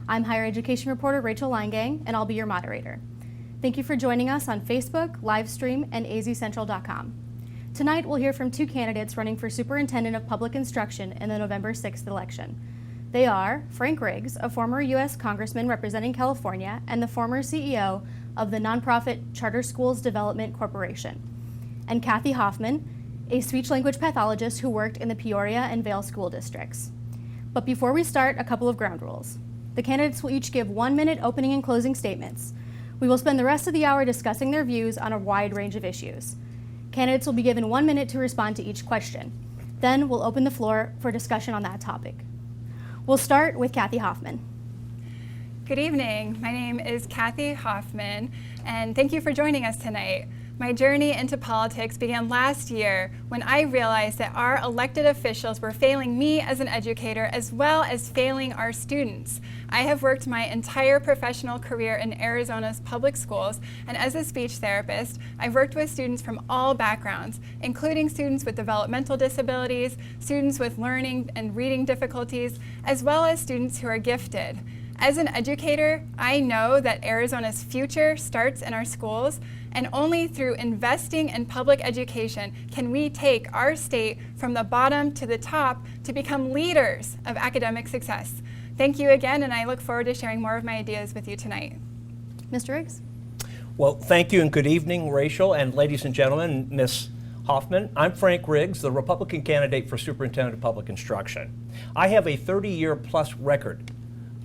I'm higher education reporter Rachel Leingang, and I'll be your moderator. Thank you for joining us on Facebook, Livestream, and azcentral.com. Tonight, we'll hear from two candidates running for Superintendent of Public Instruction in the November 6th election. They are Frank Riggs, a former U.S. Congressman representing California and the former CEO of the nonprofit Charter Schools Development Corporation, and Kathy Hoffman, a speech-language pathologist who worked in the Peoria and Vail school districts. But before we start, a couple of ground rules. The candidates will each give 1-minute opening and closing statements. We will spend the rest of the hour discussing their views on a wide range of issues. Candidates will be given 1 minute to respond to each question. Then we'll open the floor for discussion on that topic. We'll start with Kathy Hoffman. Good evening. My name is Kathy Hoffman, and thank you for joining us tonight. My journey into politics began last year when I realized that our elected officials were failing me as an educator as well as failing our students. I have worked my entire professional career in Arizona's public schools, and as a speech therapist, I've worked with students from all backgrounds, including students with developmental disabilities, students with learning and reading difficulties, as well as students who are gifted. As an educator, I know that Arizona's future starts in our schools, and only through investing in public education can we take our state from the bottom to the top to become leaders of academic success. Thank you again, and I look forward to sharing more of my ideas with you tonight. Mr. Riggs? Well, thank you and good evening, Rachel, and ladies and gentlemen, Ms. Hoffman. I'm Frank Riggs, the Republican candidate for Superintendent of Public Instruction. I have a 30-year-plus record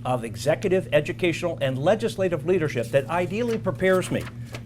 of executive, educational, and legislative leadership that ideally prepares me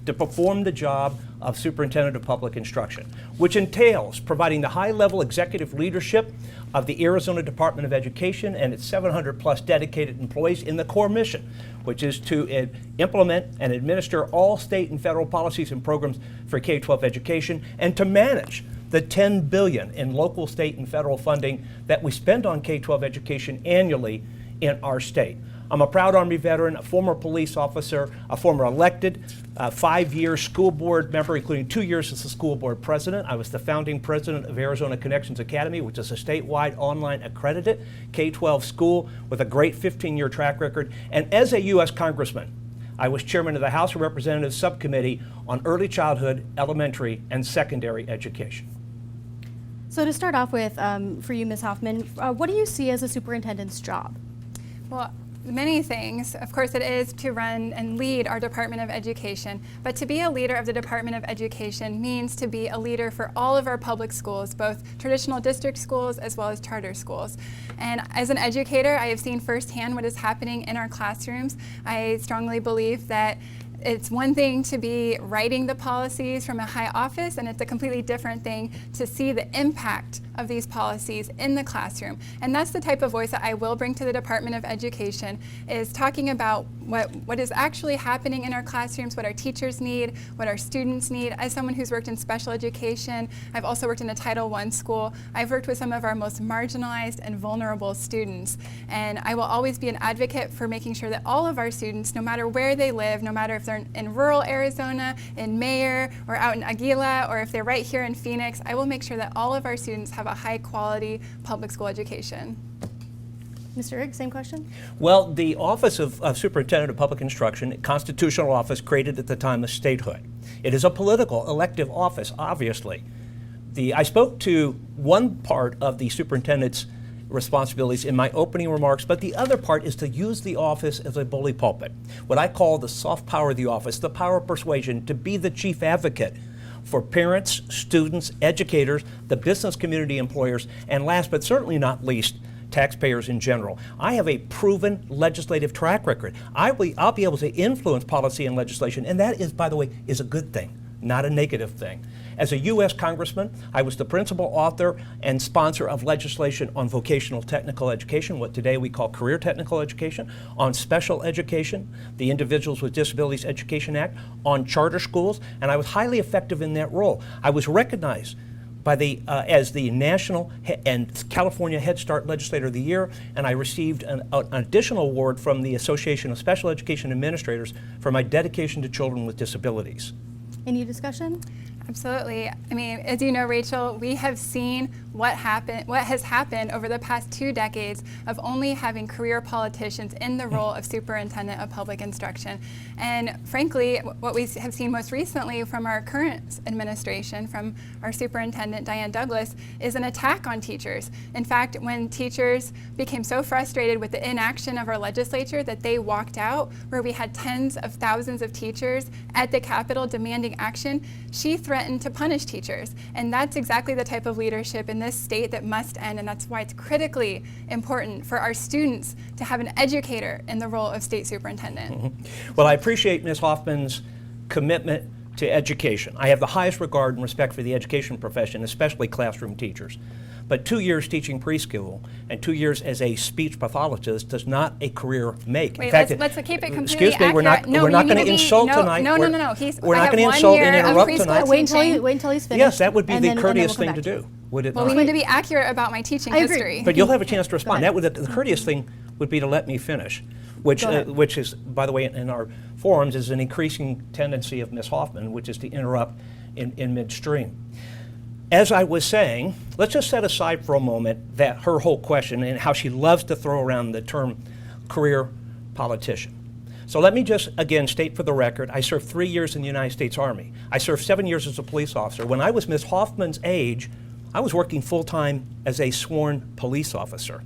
to perform the job of Superintendent of Public Instruction, which entails providing the high-level executive leadership of the Arizona Department of Education and its 700-plus dedicated employees in the core mission, which is to implement and administer all state and federal policies and programs for K-12 education, and to manage the $10 billion in local, state, and federal funding that we spend on K-12 education annually in our state. I'm a proud Army veteran, a former police officer, a former elected 5-year school board member, including 2 years as the school board president. I was the founding president of Arizona Connections Academy, which is a statewide online accredited K-12 school with a great 15-year track record. And as a U.S. Congressman, I was chairman of the House of Representatives Subcommittee on Early Childhood, Elementary, and Secondary Education. So to start off with, for you, Ms. Hoffman, what do you see as a superintendent's job? Well, many things. Of course, it is to run and lead our Department of Education, but to be a leader of the Department of Education means to be a leader for all of our public schools, both traditional district schools as well as charter schools. And as an educator, I have seen firsthand what is happening in our classrooms. I strongly believe that it's one thing to be writing the policies from a high office, and it's a completely different thing to see the impact of these policies in the classroom. And that's the type of voice that I will bring to the Department of Education, is talking about what is actually happening in our classrooms, what our teachers need, what our students need. As someone who's worked in special education, I've also worked in a Title I school. I've worked with some of our most marginalized and vulnerable students. And I will always be an advocate for making sure that all of our students, no matter where they live, no matter if they're in rural Arizona, in Mayer, or out in Aguila, or if they're right here in Phoenix, I will make sure that all of our students have a high quality public school education. Mr. Riggs, same question? Well, the Office of Superintendent of Public Instruction, a constitutional office created at the time of statehood. It is a political elective office, obviously. I spoke to one part of the superintendent's responsibilities in my opening remarks, but the other part is to use the office as a bully pulpit, what I call the soft power of the office, the power of persuasion, to be the chief advocate for parents, students, educators, the business community, employers, and last but certainly not least, taxpayers in general. I have a proven legislative track record. I'll be able to influence policy and legislation, and that is, by the way, is a good thing, not a negative thing. As a U.S. Congressman, I was the principal author and sponsor of legislation on vocational technical education, what today we call career technical education, on special education, the Individuals with Disabilities Education Act, on charter schools, and I was highly effective in that role. I was recognized by as the National and California Head Start Legislator of the Year, and I received an additional award from the Association of Special Education Administrators for my dedication to children with disabilities. Any discussion? Absolutely. I mean, as you know, Rachel, we have seen what has happened over the past 2 decades of only having career politicians in the role of superintendent of public instruction. And frankly, what we have seen most recently from our current administration, from our superintendent, Diane Douglas, is an attack on teachers. In fact, when teachers became so frustrated with the inaction of our legislature that they walked out, where we had tens of thousands of teachers at the Capitol demanding action, she threatened to punish teachers. And that's exactly the type of leadership in this state that must end, and that's why it's critically important for our students to have an educator in the role of state superintendent. Mm-hmm. Well, I appreciate Ms. Hoffman's commitment to education. I have the highest regard and respect for the education profession, especially classroom teachers. But 2 years teaching preschool and 2 years as a speech pathologist does not a career make. Wait, in fact, let's keep it completely excuse me, accurate. we're not going to insult tonight. No. We're not going to insult and interrupt tonight. Wait until he's finished. Yes, that would be and the then courteous we'll thing to do, would it Well, not? we need to be accurate about my teaching I agree. history. But you'll have a chance to respond. ahead. The courteous thing would be to let me finish, which Go ahead. which is, by the way, in our forums, is an increasing tendency of Ms. Hoffman, which is to interrupt in midstream. As I was saying, let's just set aside for a moment that her whole question and how she loves to throw around the term career politician. So let me just, again, state for the record, I served 3 years in the United States Army. I served 7 years as a police officer. When I was Ms. Hoffman's age, I was working full-time as a sworn police officer.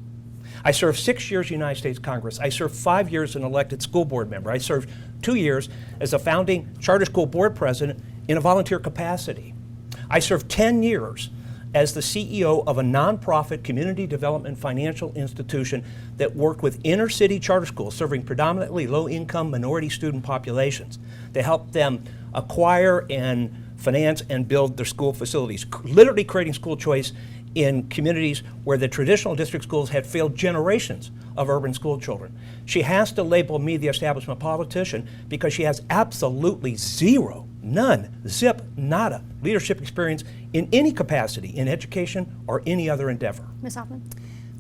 I served 6 years in the United States Congress. I served 5 years as an elected school board member. I served 2 years as a founding charter school board president in a volunteer capacity. I served 10 years as the CEO of a nonprofit community development financial institution that worked with inner city charter schools serving predominantly low-income minority student populations to help them acquire and finance and build their school facilities, literally creating school choice in communities where the traditional district schools had failed generations of urban school children. She has to label me the establishment politician because she has absolutely zero, none, zip, nada leadership experience in any capacity in education or any other endeavor. Ms. Hoffman.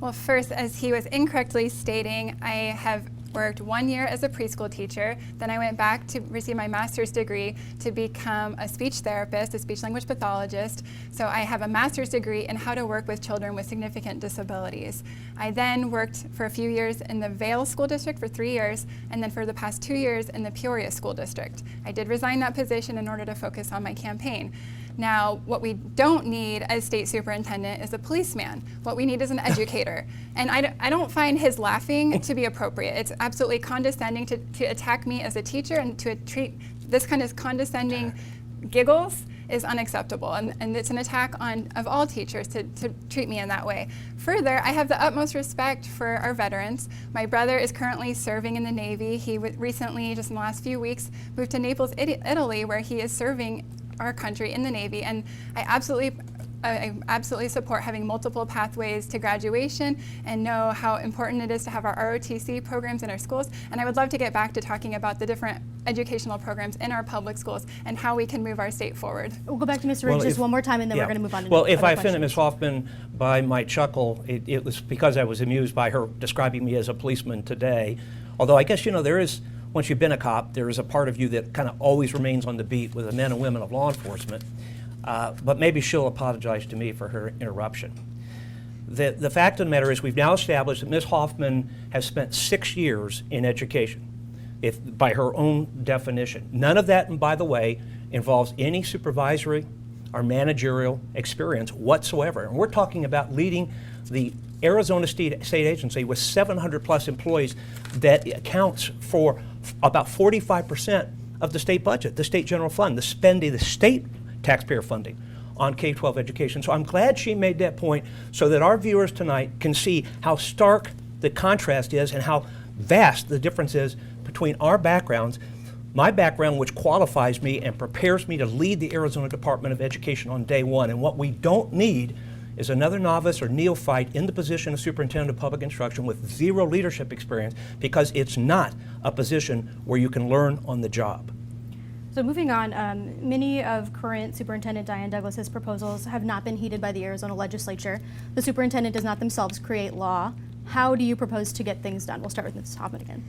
Well, first, as he was incorrectly stating, I have worked 1 year as a preschool teacher. Then I went back to receive my master's degree to become a speech therapist, a speech language pathologist. So I have a master's degree in how to work with children with significant disabilities. I then worked for a few years in the Vail School District for 3 years, and then for the past 2 years in the Peoria School District. I did resign that position in order to focus on my campaign. Now, what we don't need as state superintendent is a policeman. What we need is an educator. And I don't find his laughing to be appropriate. It's absolutely condescending to attack me as a teacher, and to treat this kind of condescending giggles is unacceptable. And it's an attack of all teachers to treat me in that way. Further, I have the utmost respect for our veterans. My brother is currently serving in the Navy. He recently, just in the last few weeks, moved to Naples, Italy, where he is serving our country in the Navy, and I absolutely support having multiple pathways to graduation and know how important it is to have our ROTC programs in our schools. And I would love to get back to talking about the different educational programs in our public schools and how we can move our state forward. We'll go back to Mr. Riggs just one more time, and then we're going to move on to Well, if other I offended questions. Ms. Hoffman by my chuckle, it was because I was amused by her describing me as a policeman today. Although I guess, there is, once you've been a cop, there is a part of you that kind of always remains on the beat with the men and women of law enforcement. But maybe she'll apologize to me for her interruption. The fact of the matter is we've now established that Ms. Hoffman has spent 6 years in education, by her own definition. None of that, and by the way, involves any supervisory or managerial experience whatsoever. And we're talking about leading the Arizona State Agency with 700 plus employees that accounts for about 45% of the state budget, the state general fund, the spending, the state taxpayer funding on K-12 education. So I'm glad she made that point so that our viewers tonight can see how stark the contrast is and how vast the difference is between our backgrounds, my background, which qualifies me and prepares me to lead the Arizona Department of Education on day one. And what we don't need is another novice or neophyte in the position of superintendent of public instruction with zero leadership experience, because it's not a position where you can learn on the job. So moving on, many of current Superintendent Diane Douglas's proposals have not been heeded by the Arizona legislature. The superintendent does not themselves create law. How do you propose to get things done? We'll start with Ms. Hoffman again.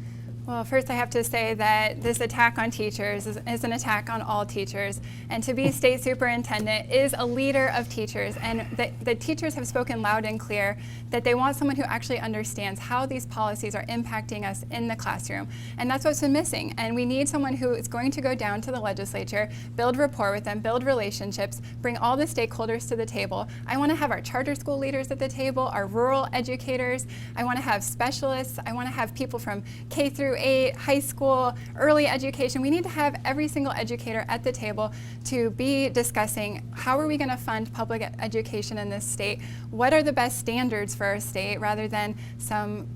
Well, first I have to say that this attack on teachers is an attack on all teachers. And to be state superintendent is a leader of teachers. And the teachers have spoken loud and clear that they want someone who actually understands how these policies are impacting us in the classroom. And that's what's been missing. And we need someone who is going to go down to the legislature, build rapport with them, build relationships, bring all the stakeholders to the table. I want to have our charter school leaders at the table, our rural educators. I want to have specialists. I want to have people from K through 8, high school, early education. We need to have every single educator at the table to be discussing how are we going to fund public education in this state? What are the best standards for our state rather than some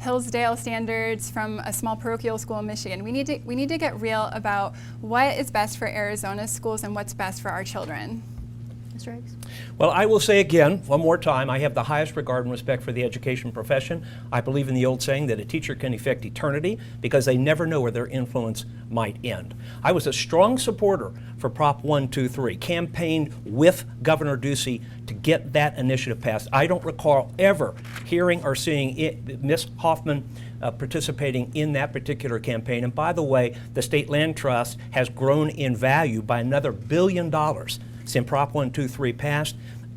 Hillsdale standards from a small parochial school in Michigan? We need to get real about what is best for Arizona's schools and what's best for our children. Mr. Riggs? Well, I will say again, one more time, I have the highest regard and respect for the education profession. I believe in the old saying that a teacher can affect eternity because they never know where their influence might end. I was a strong supporter for Prop 123, campaigned with Governor Ducey to get that initiative passed. I don't recall ever hearing or seeing Ms. Hoffman participating in that particular campaign. And by the way, the State Land Trust has grown in value by another $1 billion since Prop 123 passed,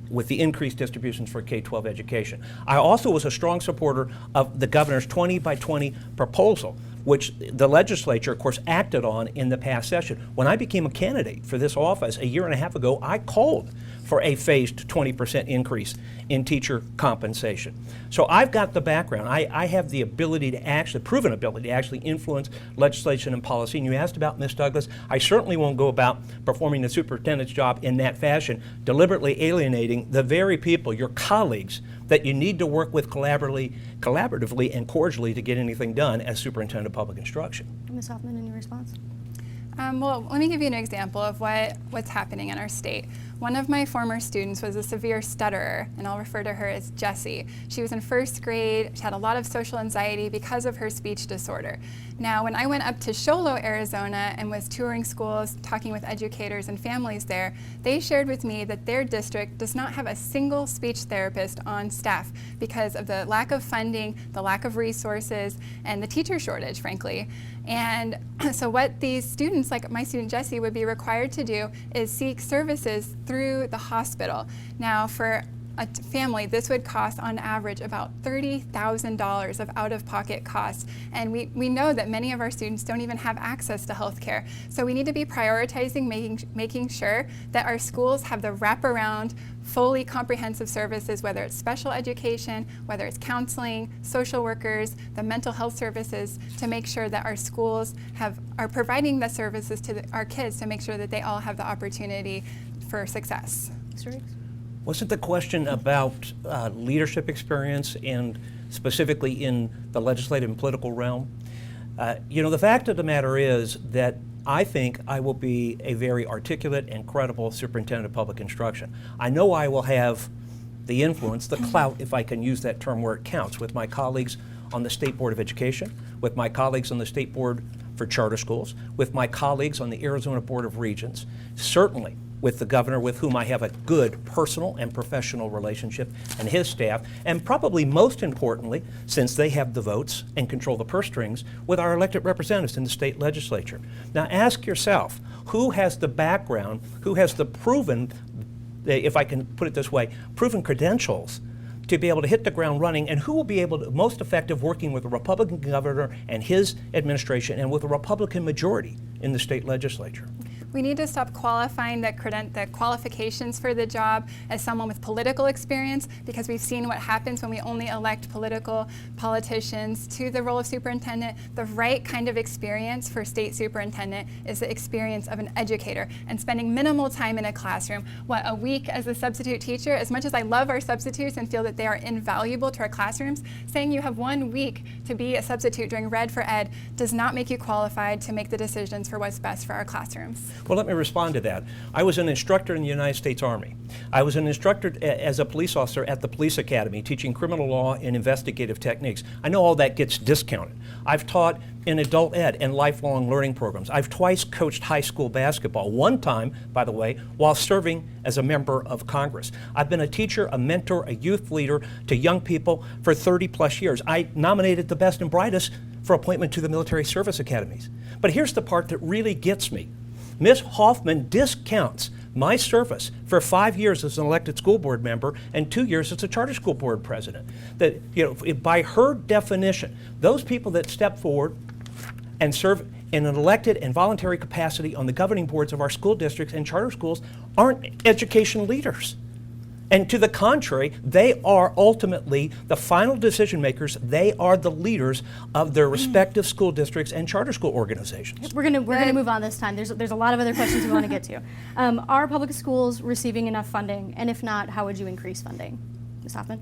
with the increased distributions for K-12 education. I also was a strong supporter of the governor's 20 by 20 proposal, which the legislature, of course, acted on in the past session. When I became a candidate for this office a year and a half ago, I called for a phased 20% increase in teacher compensation. So I've got the background. I have the ability to actually, proven ability to actually influence legislation and policy. And you asked about Ms. Douglas. I certainly won't go about performing the superintendent's job in that fashion, deliberately alienating the very people, your colleagues, that you need to work with collaboratively and cordially to get anything done as superintendent of public instruction. Ms. Hoffman, any response? Well, let me give you an example of what's happening in our state. One of my former students was a severe stutterer, and I'll refer to her as Jessie. She was in first grade. She had a lot of social anxiety because of her speech disorder. Now, when I went up to Show Low, Arizona, and was touring schools, talking with educators and families there, they shared with me that their district does not have a single speech therapist on staff because of the lack of funding, the lack of resources, and the teacher shortage, frankly. And so what these students, like my student Jessie, would be required to do is seek services through the hospital. Now, for a family, this would cost on average about $30,000 of out-of-pocket costs. And we know that many of our students don't even have access to health care. So we need to be prioritizing making sure that our schools have the wraparound, fully comprehensive services, whether it's special education, whether it's counseling, social workers, the mental health services, to make sure that our schools are providing the services to our kids to make sure that they all have the opportunity for success. Mr. Riggs? Wasn't the question about leadership experience and specifically in the legislative and political realm? The fact of the matter is that I think I will be a very articulate and credible superintendent of public instruction. I know I will have the influence, the clout, if I can use that term where it counts, with my colleagues on the State Board of Education, with my colleagues on the State Board for Charter Schools, with my colleagues on the Arizona Board of Regents, certainly with the governor, with whom I have a good personal and professional relationship, and his staff, and probably most importantly, since they have the votes and control the purse strings, with our elected representatives in the state legislature. Now ask yourself, who has the background, who has the proven, if I can put it this way, proven credentials to be able to hit the ground running, and who will be able to most effective working with a Republican governor and his administration and with a Republican majority in the state legislature? We need to stop qualifying the qualifications for the job as someone with political experience, because we've seen what happens when we only elect politicians to the role of superintendent. The right kind of experience for state superintendent is the experience of an educator and spending minimal time in a classroom. A week as a substitute teacher, as much as I love our substitutes and feel that they are invaluable to our classrooms, saying you have 1 week to be a substitute during Red for Ed does not make you qualified to make the decisions for what's best for our classrooms. Well, let me respond to that. I was an instructor in the United States Army. I was an instructor as a police officer at the police academy, teaching criminal law and investigative techniques. I know all that gets discounted. I've taught in adult ed and lifelong learning programs. I've twice coached high school basketball, one time, by the way, while serving as a member of Congress. I've been a teacher, a mentor, a youth leader to young people for 30 plus years. I nominated the best and brightest for appointment to the military service academies. But here's the part that really gets me. Ms. Hoffman discounts my service for 5 years as an elected school board member and 2 years as a charter school board president. That, by her definition, those people that step forward and serve in an elected and voluntary capacity on the governing boards of our school districts and charter schools aren't education leaders. And to the contrary, they are ultimately the final decision makers. They are the leaders of their respective school districts and charter school organizations. We're gonna move on this time. There's a lot of other questions we want to get to. Are public schools receiving enough funding? And if not, how would you increase funding? Ms. Hoffman?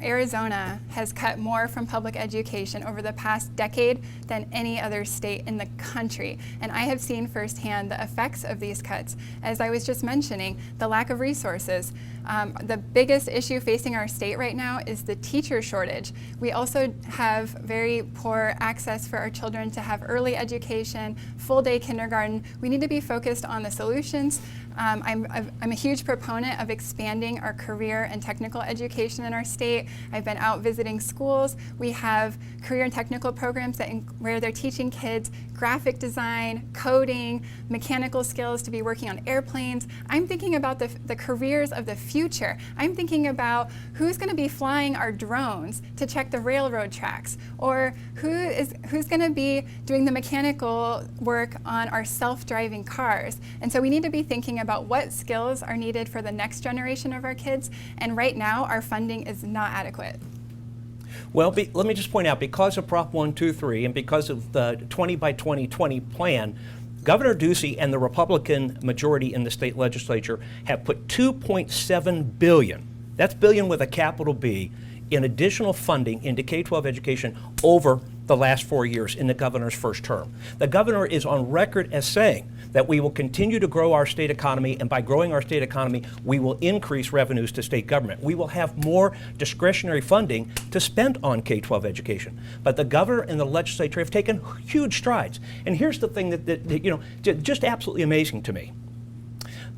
Arizona has cut more from public education over the past decade than any other state in the country. And I have seen firsthand the effects of these cuts. As I was just mentioning, the lack of resources. The biggest issue facing our state right now is the teacher shortage. We also have very poor access for our children to have early education, full day kindergarten. We need to be focused on the solutions. I'm a huge proponent of expanding our career and technical education in our state. I've been out visiting schools. We have career and technical programs where they're teaching kids graphic design, coding, mechanical skills to be working on airplanes. I'm thinking about the careers of the future. I'm thinking about who's going to be flying our drones to check the railroad tracks, or who's going to be doing the mechanical work on our self-driving cars. And so we need to be thinking about what skills are needed for the next generation of our kids. And right now, our funding is not adequate. Well, let me just point out, because of Prop 123 and because of the 20 by 2020 plan, Governor Ducey and the Republican majority in the state legislature have put $2.7 billion, that's billion with a capital B, in additional funding into K-12 education over the last 4 years in the governor's first term. The governor is on record as saying that we will continue to grow our state economy, and by growing our state economy, we will increase revenues to state government. We will have more discretionary funding to spend on K-12 education. But the governor and the legislature have taken huge strides. And here's the thing that just absolutely amazing to me.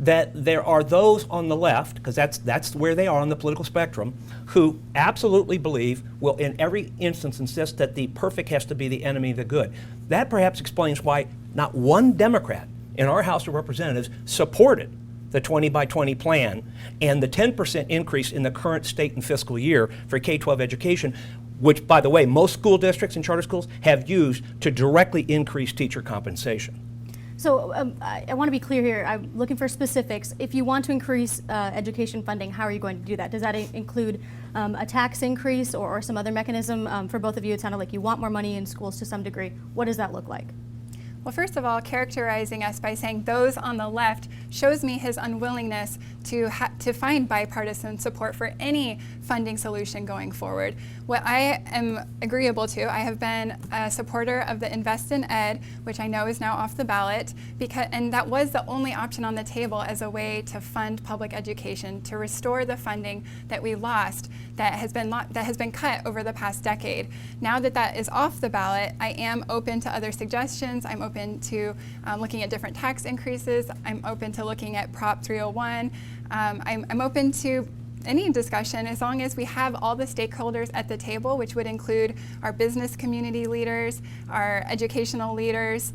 That there are those on the left, because that's where they are on the political spectrum, who absolutely believe, will in every instance insist that the perfect has to be the enemy of the good. That perhaps explains why not one Democrat in our House of Representatives supported the 20 by 20 plan and the 10% increase in the current state and fiscal year for K-12 education, which, by the way, most school districts and charter schools have used to directly increase teacher compensation. So I want to be clear here. I'm looking for specifics. If you want to increase education funding, how are you going to do that? Does that include a tax increase or some other mechanism? For both of you, it sounded like you want more money in schools to some degree. What does that look like? Well, first of all, characterizing us by saying those on the left shows me his unwillingness to find bipartisan support for any funding solution going forward. What I am agreeable to, I have been a supporter of the Invest in Ed, which I know is now off the ballot, and that was the only option on the table as a way to fund public education, to restore the funding that we lost, that has been cut over the past decade. Now that that is off the ballot, I am open to other suggestions. I'm open to looking at different tax increases. I'm open to looking at Prop 301. I'm open to any discussion as long as we have all the stakeholders at the table, which would include our business community leaders, our educational leaders,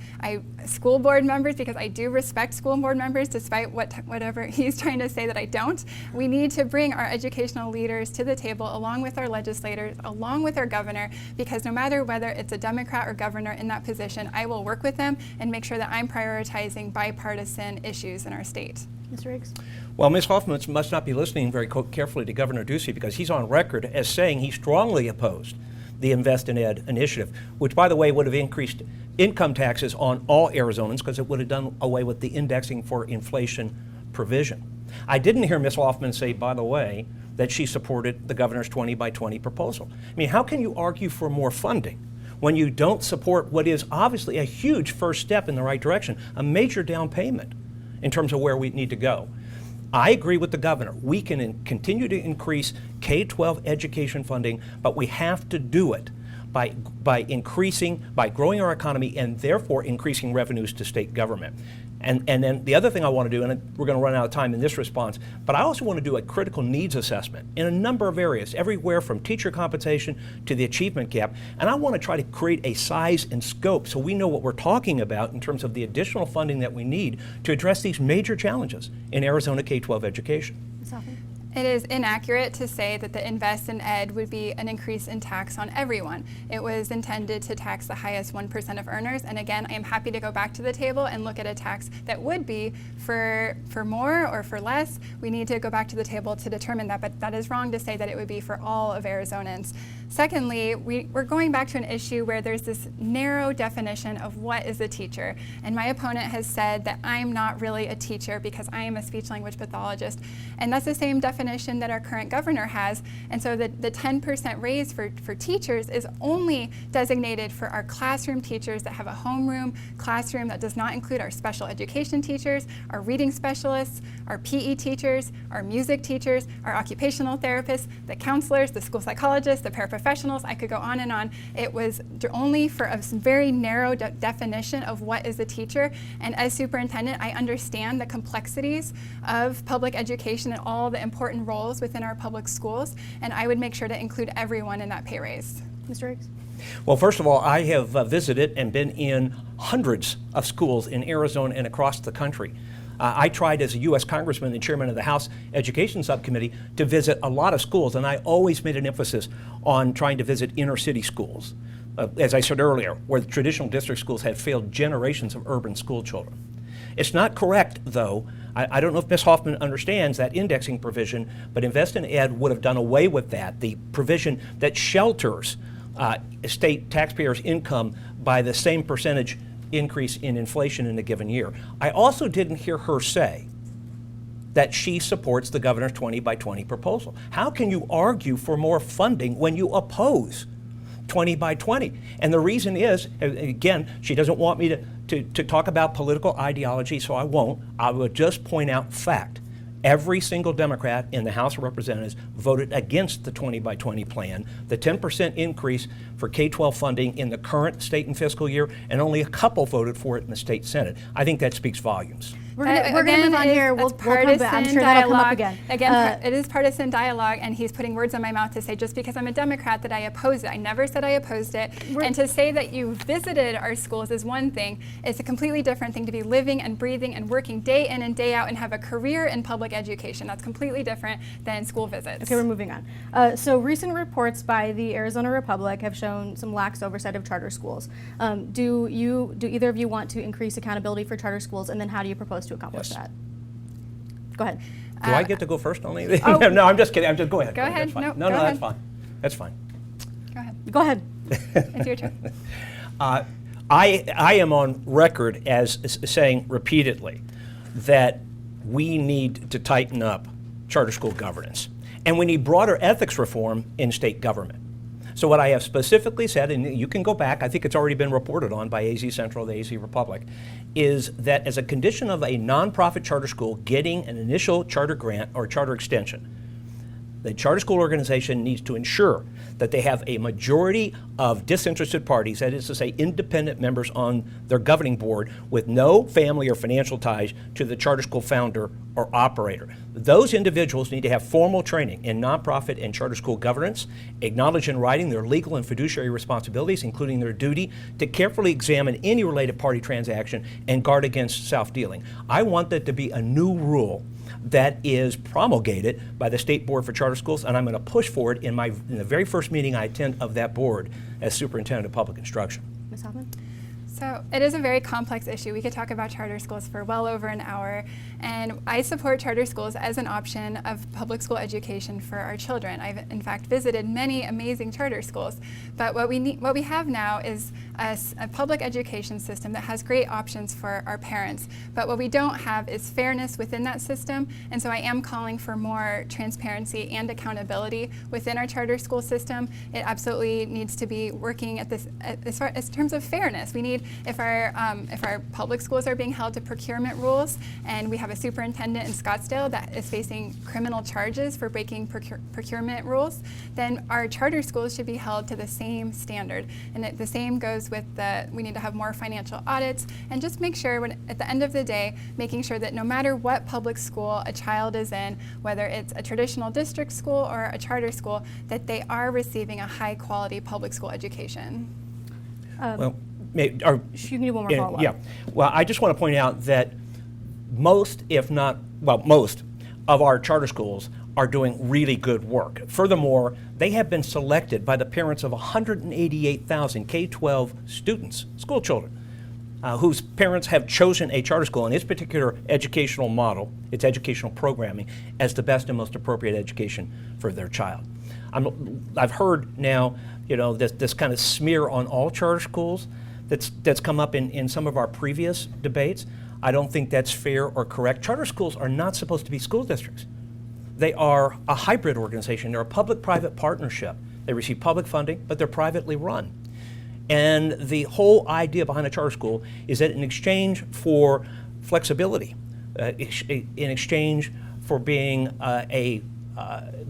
school board members, because I do respect school board members despite whatever he's trying to say that I don't. We need to bring our educational leaders to the table along with our legislators, along with our governor, because no matter whether it's a Democrat or governor in that position, I will work with them and make sure that I'm prioritizing bipartisan issues in our state. Mr. Riggs? Well, Ms. Hoffman must not be listening very carefully to Governor Ducey, because he's on record as saying he strongly opposed the Invest in Ed initiative, which, by the way, would have increased income taxes on all Arizonans because it would have done away with the indexing for inflation provision. I didn't hear Ms. Hoffman say, by the way, that she supported the governor's 20 by 20 proposal. I mean, how can you argue for more funding when you don't support what is obviously a huge first step in the right direction, a major down payment in terms of where we need to go? I agree with the governor. We can continue to increase K-12 education funding, but we have to do it by growing our economy and therefore increasing revenues to state government. And then the other thing I want to do, and we're going to run out of time in this response, but I also want to do a critical needs assessment in a number of areas, everywhere from teacher compensation to the achievement gap. And I want to try to create a size and scope so we know what we're talking about in terms of the additional funding that we need to address these major challenges in Arizona K-12 education. Ms. Hoffman? It is inaccurate to say that the invest in ed would be an increase in tax on everyone. It was intended to tax the highest 1% of earners, and again, I am happy to go back to the table and look at a tax that would be for more or for less. We need to go back to the table to determine that, but that is wrong to say that it would be for all of Arizonans. Secondly, we're going back to an issue where there's this narrow definition of what is a teacher, and my opponent has said that I'm not really a teacher because I am a speech-language pathologist, and that's the same definition that our current governor has, and so the 10% raise for teachers is only designated for our classroom teachers that have a homeroom classroom. That does not include our special education teachers, our reading specialists, our PE teachers, our music teachers, our occupational therapists, the counselors, the school psychologists, the paraprofessionals. I could go on and on. It was only for a very narrow definition of what is a teacher, and as superintendent, I understand the complexities of public education and all the important roles within our public schools, and I would make sure to include everyone in that pay raise. Mr. Riggs? Well, first of all, I have visited and been in hundreds of schools in Arizona and across the country. I tried as a U.S. Congressman and chairman of the House Education Subcommittee to visit a lot of schools, and I always made an emphasis on trying to visit inner city schools, as I said earlier, where the traditional district schools had failed generations of urban school children. It's not correct, though. I don't know if Ms. Hoffman understands that indexing provision, but Invest in Ed would have done away with that, the provision that shelters state taxpayers' income by the same percentage increase in inflation in a given year. I also didn't hear her say that she supports the governor's 20 by 20 proposal. How can you argue for more funding when you oppose 20 by 20? And the reason is, again, she doesn't want me to talk about political ideology, so I won't. I will just point out fact. Every single Democrat in the House of Representatives voted against the 20 by 20 plan, the 10% increase for K-12 funding in the current state and fiscal year, and only a couple voted for it in the state Senate. I think that speaks volumes. We're going to move on here. We'll come back. I'm sure that'll come up again. It is partisan dialogue, and he's putting words in my mouth to say just because I'm a Democrat that I oppose it. I never said I opposed it. And to say that you visited our schools is one thing. It's a completely different thing to be living and breathing and working day in and day out and have a career in public education. That's completely different than school visits. Okay, we're moving on. So recent reports by the Arizona Republic have shown some lax oversight of charter schools. Do either of you want to increase accountability for charter schools, and then how do you propose to accomplish that? Go ahead. Do I get to go first on anything? No, I'm just kidding. Go ahead. Go ahead. That's fine. No, go ahead. That's fine. That's fine. Go ahead. Go ahead. It's your turn. I am on record as saying repeatedly that we need to tighten up charter school governance, and we need broader ethics reform in state government. So what I have specifically said, and you can go back, I think it's already been reported on by AZ Central, the AZ Republic, is that as a condition of a nonprofit charter school getting an initial charter grant or charter extension, the charter school organization needs to ensure that they have a majority of disinterested parties, that is to say independent members on their governing board with no family or financial ties to the charter school founder or operator. Those individuals need to have formal training in nonprofit and charter school governance, acknowledge in writing their legal and fiduciary responsibilities, including their duty to carefully examine any related party transaction and guard against self-dealing. I want that to be a new rule that is promulgated by the State Board for Charter Schools, and I'm going to push for it in the very first meeting I attend of that board as Superintendent of Public Instruction. Ms. Hoffman? So it is a very complex issue. We could talk about charter schools for well over an hour, and I support charter schools as an option of public school education for our children. I've in fact visited many amazing charter schools, but what we have now is a public education system that has great options for our parents. But what we don't have is fairness within that system. And so I am calling for more transparency and accountability within our charter school system. It absolutely needs to be working at this, as terms of fairness. We need, if our public schools are being held to procurement rules, and we have a superintendent in Scottsdale that is facing criminal charges for breaking procurement rules, then our charter schools should be held to the same standard. And the same goes with we need to have more financial audits, and just make sure at the end of the day, making sure that no matter what public school a child is in, whether it's a traditional district school or a charter school, that they are receiving a high quality public school education. Well, You can do one more follow-up. yeah. Well, I just want to point out that most, if not, well, most of our charter schools are doing really good work. Furthermore, they have been selected by the parents of 188,000 K-12 students, school children, whose parents have chosen a charter school and its particular educational model, its educational programming, as the best and most appropriate education for their child. I've heard now, this kind of smear on all charter schools that's come up in some of our previous debates. I don't think that's fair or correct. Charter schools are not supposed to be school districts. They are a hybrid organization. They're a public-private partnership. They receive public funding, but they're privately run. And the whole idea behind a charter school is that in exchange for flexibility, in exchange for being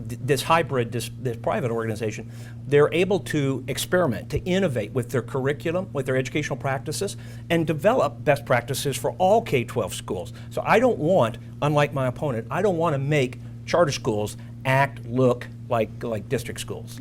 this hybrid, this private organization, they're able to experiment, to innovate with their curriculum, with their educational practices, and develop best practices for all K-12 schools. So I don't want, unlike my opponent, I don't want to make charter schools look like district schools.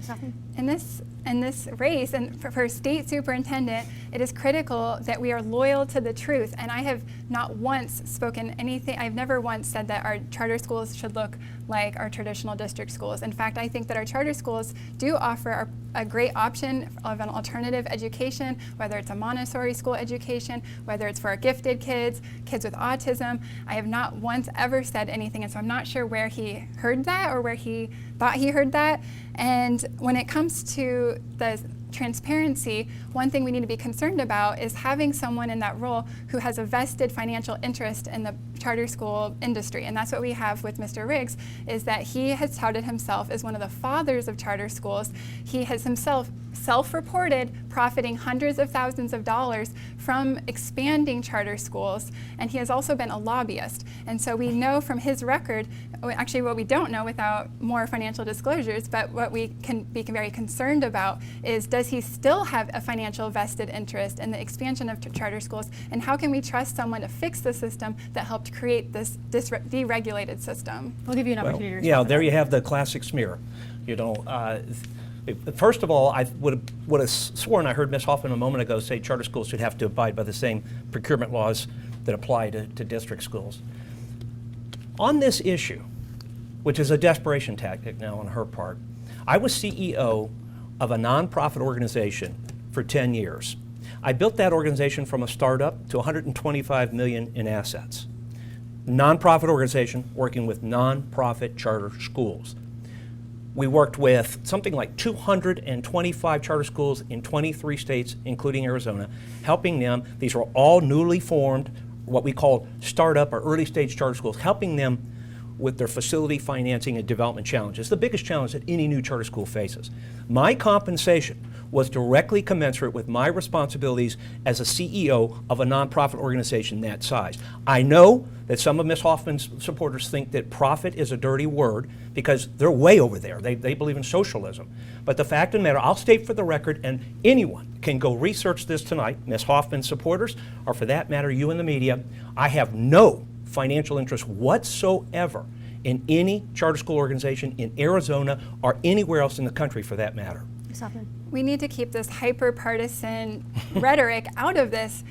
In this race, and for state superintendent, it is critical that we are loyal to the truth. And I have not once spoken anything, I've never once said that our charter schools should look like our traditional district schools. In fact, I think that our charter schools do offer a great option of an alternative education, whether it's a Montessori school education, whether it's for our gifted kids with autism. I have not once ever said anything, and so I'm not sure where he heard that or where he thought he heard that. And when it comes to the transparency, one thing we need to be concerned about is having someone in that role who has a vested financial interest in the charter school industry. And that's what we have with Mr. Riggs, is that he has touted himself as one of the fathers of charter schools. He has himself self-reported profiting hundreds of thousands of dollars from expanding charter schools, and he has also been a lobbyist. And so we know from his record, actually what we don't know without more financial disclosures, but what we can be very concerned about is, does he still have a financial vested interest in the expansion of charter schools, and how can we trust someone to fix the system that helped create this deregulated system? We'll give you an opportunity to respond. Yeah, there you have the classic smear. First of all, I would have sworn I heard Ms. Hoffman a moment ago say charter schools should have to abide by the same procurement laws that apply to district schools. On this issue, which is a desperation tactic now on her part, I was CEO of a nonprofit organization for 10 years. I built that organization from a startup to 125 million in assets. Nonprofit organization working with nonprofit charter schools. We worked with something like 225 charter schools in 23 states, including Arizona, helping them. These were all newly formed, what we call startup or early stage charter schools, helping them with their facility financing and development challenges, the biggest challenge that any new charter school faces. My compensation was directly commensurate with my responsibilities as a CEO of a nonprofit organization that size. I know that some of Ms. Hoffman's supporters think that profit is a dirty word because they're way over there. They believe in socialism. But the fact of the matter, I'll state for the record, and anyone can go research this tonight, Ms. Hoffman's supporters, or for that matter, you in the media, I have no financial interest whatsoever in any charter school organization in Arizona or anywhere else in the country for that matter. We need to keep this hyper-partisan rhetoric out of this.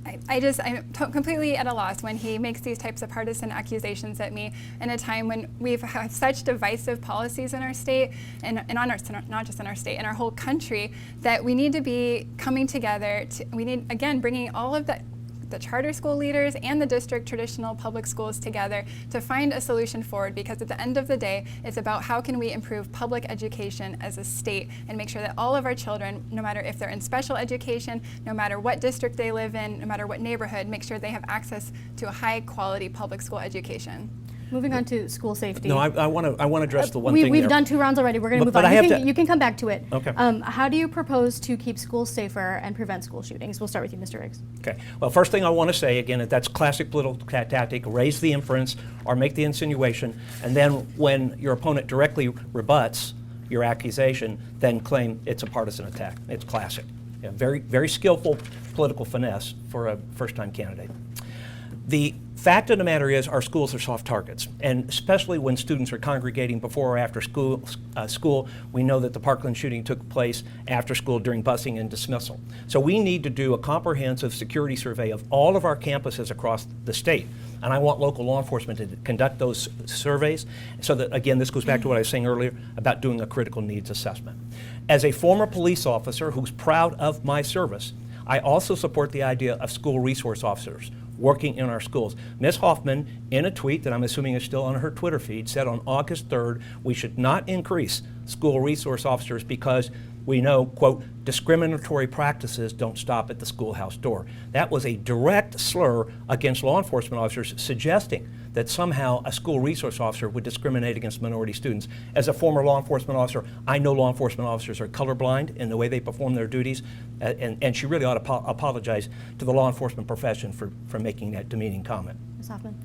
I'm completely at a loss when he makes these types of partisan accusations at me in a time when we've had such divisive policies in our state, and not just in our state, in our whole country, that we need to be coming together. We need, again, bringing all of the charter school leaders and the district traditional public schools together to find a solution forward, because at the end of the day, it's about how can we improve public education as a state and make sure that all of our children, no matter if they're in special education, no matter what district they live in, no matter what neighborhood, make sure they have access to a high quality public school education. Moving on to school safety. No, I want to address the one thing We've there. done 2 rounds already. We're going to move But on. I have You can come back to it. Okay. How do you propose to keep schools safer and prevent school shootings? We'll start with you, Mr. Riggs. Okay. Well, first thing I want to say, again, that's classic political tactic, raise the inference or make the insinuation, and then when your opponent directly rebuts your accusation, then claim it's a partisan attack. It's classic. Yeah, very, very skillful political finesse for a first-time candidate. The fact of the matter is our schools are soft targets, and especially when students are congregating before or after school, we know that the Parkland shooting took place after school during busing and dismissal. So we need to do a comprehensive security survey of all of our campuses across the state, and I want local law enforcement to conduct those surveys so that, again, this goes back to what I was saying earlier about doing a critical needs assessment. As a former police officer who's proud of my service, I also support the idea of school resource officers working in our schools. Ms. Hoffman, in a tweet that I'm assuming is still on her Twitter feed, said on August 3rd, we should not increase school resource officers because we know, quote, discriminatory practices don't stop at the schoolhouse door. That was a direct slur against law enforcement officers, suggesting that somehow a school resource officer would discriminate against minority students. As a former law enforcement officer, I know law enforcement officers are colorblind in the way they perform their duties, and she really ought to apologize to the law enforcement profession for making that demeaning comment. Ms. Hoffman.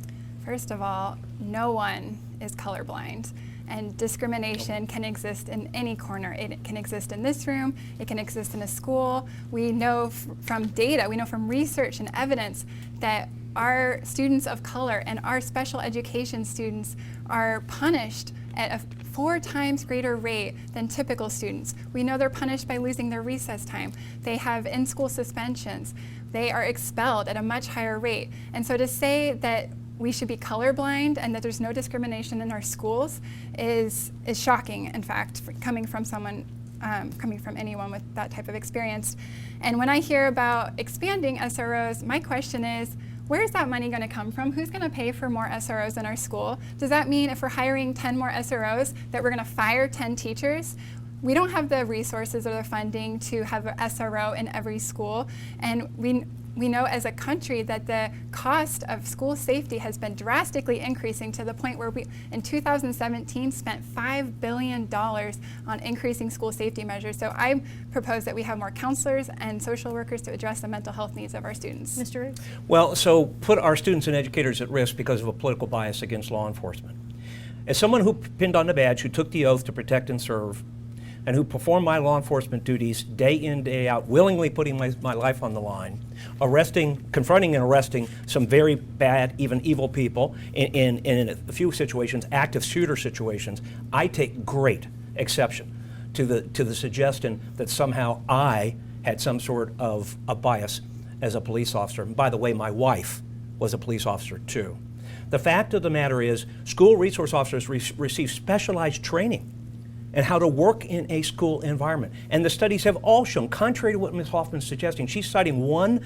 First of all, no one is colorblind. And discrimination can exist in any corner. It can exist in this room, it can exist in a school. We know from data, we know from research and evidence that our students of color and our special education students are punished at a 4 times greater rate than typical students. We know they're punished by losing their recess time. They have in-school suspensions. They are expelled at a much higher rate. And so to say that we should be colorblind and that there's no discrimination in our schools is shocking, in fact, coming from anyone with that type of experience. And when I hear about expanding SROs, my question is, where is that money going to come from? Who's going to pay for more SROs in our school? Does that mean if we're hiring 10 more SROs that we're going to fire 10 teachers? We don't have the resources or the funding to have an SRO in every school, and we know as a country that the cost of school safety has been drastically increasing to the point where we, in 2017, spent $5 billion on increasing school safety measures. So I propose that we have more counselors and social workers to address the mental health needs of our students. Mr. Riggs. Well, so put our students and educators at risk because of a political bias against law enforcement. As someone who pinned on the badge, who took the oath to protect and serve, and who performed my law enforcement duties day in, day out, willingly putting my life on the line, confronting and arresting some very bad, even evil people, in a few situations, active shooter situations, I take great exception to the suggestion that somehow I had some sort of a bias as a police officer. And by the way, my wife was a police officer too. The fact of the matter is, school resource officers receive specialized training and how to work in a school environment. And the studies have all shown, contrary to what Ms. Hoffman's suggesting, she's citing one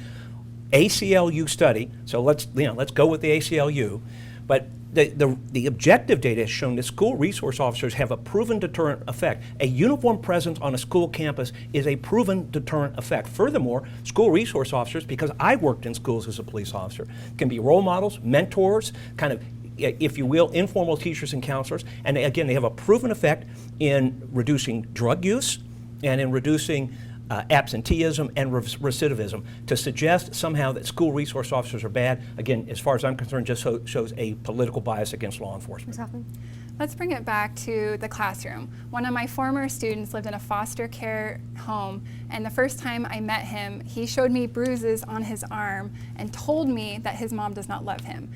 ACLU study, so let's go with the ACLU, but the objective data has shown that school resource officers have a proven deterrent effect. A uniform presence on a school campus is a proven deterrent effect. Furthermore, school resource officers, because I worked in schools as a police officer, can be role models, mentors, kind of, if you will, informal teachers and counselors. And again, they have a proven effect in reducing drug use and in reducing absenteeism and recidivism. To suggest somehow that school resource officers are bad, again, as far as I'm concerned, just shows a political bias against law enforcement. Ms. Hoffman. Let's bring it back to the classroom. One of my former students lived in a foster care home, and the first time I met him, he showed me bruises on his arm and told me that his mom does not love him.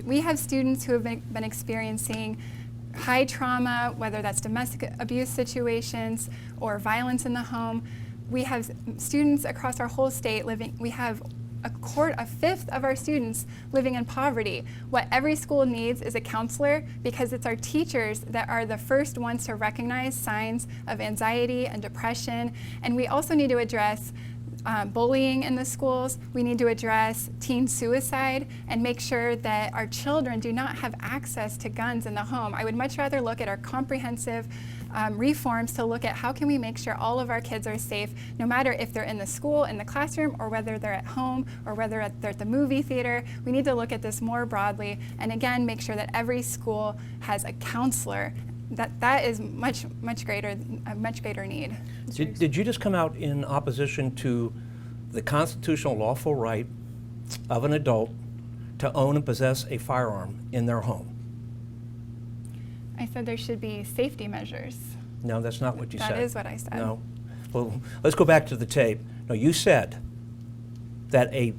We have students who have been experiencing high trauma, whether that's domestic abuse situations or violence in the home. We have students across our whole state we have a fifth of our students living in poverty. What every school needs is a counselor, because it's our teachers that are the first ones to recognize signs of anxiety and depression. And we also need to address bullying in the schools. We need to address teen suicide and make sure that our children do not have access to guns in the home. I would much rather look at our comprehensive reforms to look at how can we make sure all of our kids are safe, no matter if they're in the school, in the classroom, or whether they're at home, or whether they're at the movie theater. We need to look at this more broadly, and again, make sure that every school has a counselor. That is a much greater need. Did you just come out in opposition to the constitutional lawful right of an adult to own and possess a firearm in their home? I said there should be safety measures. No, that's not what you said. That is what I said. No. Well, let's go back to the tape. No, you said that an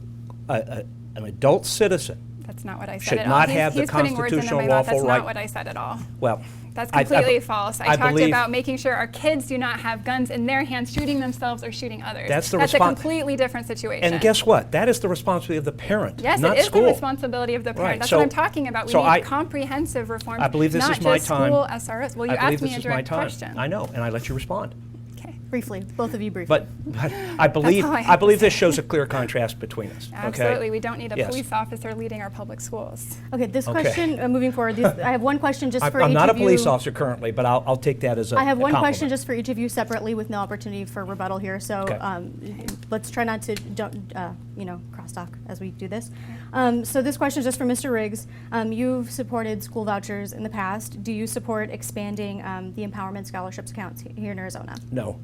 adult citizen That's not what I said should at not all. have the He's putting words into constitutional my mouth. lawful That's right. not what I said at all. Well, That's I- completely false. I talked believe- about making sure our kids do not have guns in their hands, shooting themselves or shooting others. That's a completely different situation. And guess what? That is the responsibility of the parent, yes, not it is school. the responsibility of the parent. Right, That's so- what I'm talking about. We so need I- comprehensive reforms, I believe this not is my just time. school SROs. Well, you I believe asked me this a is my direct time. question. I know, and I let you respond. Okay. Briefly, both of you briefly. But I believe all I have to this say. shows a clear contrast between us. Absolutely. Okay? We don't need a Yes. police officer leading our public schools. Okay, this Okay. question, moving forward, I have one question just for I'm each not a of you. police officer currently, but I'll take that as a I have one compliment. question just for each of you separately with no opportunity for rebuttal here. So Okay. let's try not to crosstalk as we do this. So this question is just for Mr. Riggs. You've supported school vouchers in the past. Do you support expanding the Empowerment Scholarships accounts here in Arizona? No.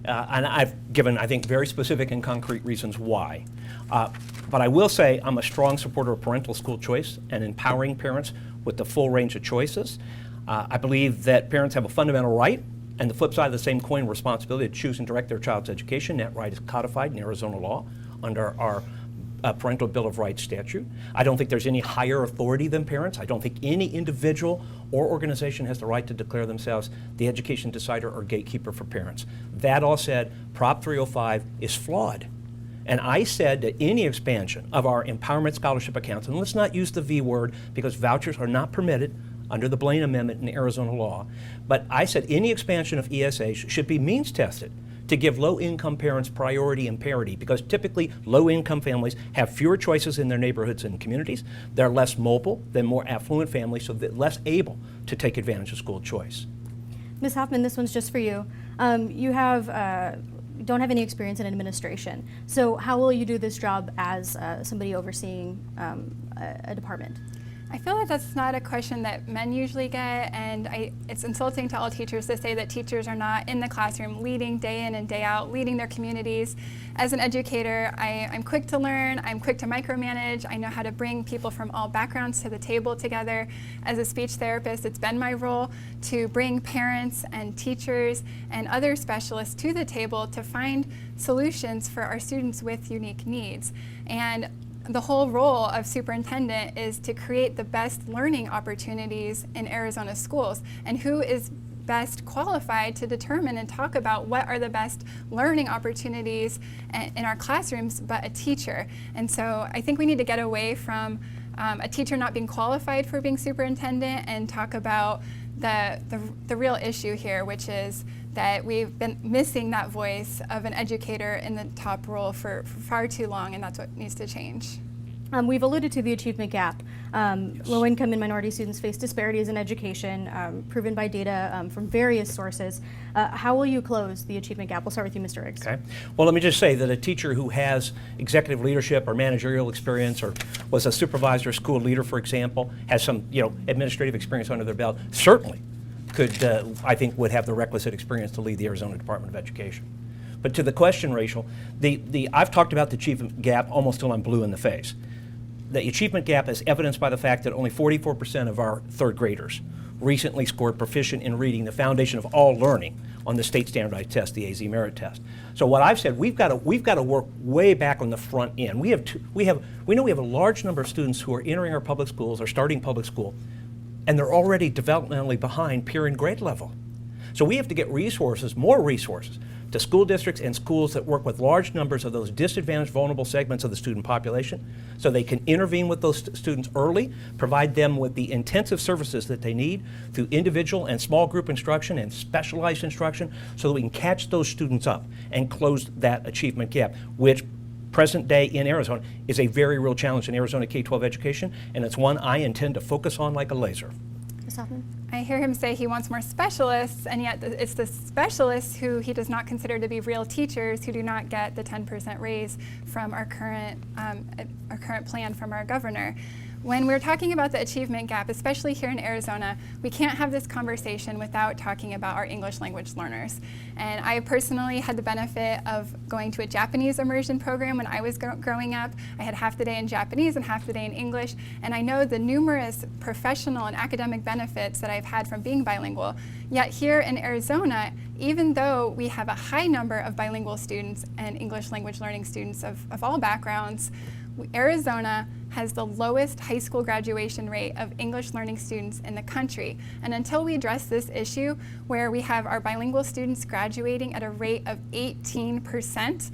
And I've given, I think, very specific and concrete reasons why. But I will say I'm a strong supporter of parental school choice and empowering parents with the full range of choices. I believe that parents have a fundamental right, and the flip side of the same coin, responsibility to choose and direct their child's education. That right is codified in Arizona law under our Parental Bill of Rights statute. I don't think there's any higher authority than parents. I don't think any individual or organization has the right to declare themselves the education decider or gatekeeper for parents. That all said, Prop 305 is flawed. And I said that any expansion of our empowerment scholarship accounts, and let's not use the V word because vouchers are not permitted under the Blaine Amendment in Arizona law, but I said any expansion of ESAs should be means tested to give low-income parents priority and parity, because typically low-income families have fewer choices in their neighborhoods and communities. They're less mobile than more affluent families, so they're less able to take advantage of school choice. Ms. Hoffman, this one's just for you. You don't have any experience in administration. So how will you do this job as somebody overseeing a department? I feel like that's not a question that men usually get, and it's insulting to all teachers to say that teachers are not in the classroom leading day in and day out, leading their communities. As an educator, I'm quick to learn, I'm quick to micromanage, I know how to bring people from all backgrounds to the table together. As a speech therapist, it's been my role to bring parents and teachers and other specialists to the table to find solutions for our students with unique needs. And the whole role of superintendent is to create the best learning opportunities in Arizona schools. And who is best qualified to determine and talk about what are the best learning opportunities in our classrooms but a teacher? And so I think we need to get away from a teacher not being qualified for being superintendent and talk about the real issue here, which is that we've been missing that voice of an educator in the top role for far too long, and that's what needs to change. We've alluded to the achievement gap. Low-income and minority students face disparities in education, proven by data from various sources. How will you close the achievement gap? We'll start with you, Mr. Riggs. Okay. Well, let me just say that a teacher who has executive leadership or managerial experience, or was a supervisor, or school leader, for example, has some administrative experience under their belt, certainly could, I think, would have the requisite experience to lead the Arizona Department of Education. But to the question, Rachel, I've talked about the achievement gap almost till I'm blue in the face. The achievement gap is evidenced by the fact that only 44% of our third graders recently scored proficient in reading, the foundation of all learning, on the state standardized test, the AZ Merit Test. So what I've said, we've got to work way back on the front end. We know we have a large number of students who are entering our public schools or starting public school, and they're already developmentally behind peer and grade level. So we have to get resources, more resources, to school districts and schools that work with large numbers of those disadvantaged, vulnerable segments of the student population, so they can intervene with those students early, provide them with the intensive services that they need through individual and small group instruction and specialized instruction, so that we can catch those students up and close that achievement gap, which present day in Arizona is a very real challenge in Arizona K-12 education, and it's one I intend to focus on like a laser. Ms. Hoffman? I hear him say he wants more specialists, and yet it's the specialists who he does not consider to be real teachers who do not get the 10% raise from our current plan from our governor. When we're talking about the achievement gap, especially here in Arizona, we can't have this conversation without talking about our English language learners. And I personally had the benefit of going to a Japanese immersion program when I was growing up. I had half the day in Japanese and half the day in English, and I know the numerous professional and academic benefits that I've had from being bilingual. Yet here in Arizona, even though we have a high number of bilingual students and English language learning students of all backgrounds, Arizona has the lowest high school graduation rate of English learning students in the country. And until we address this issue, where we have our bilingual students graduating at a rate of 18%,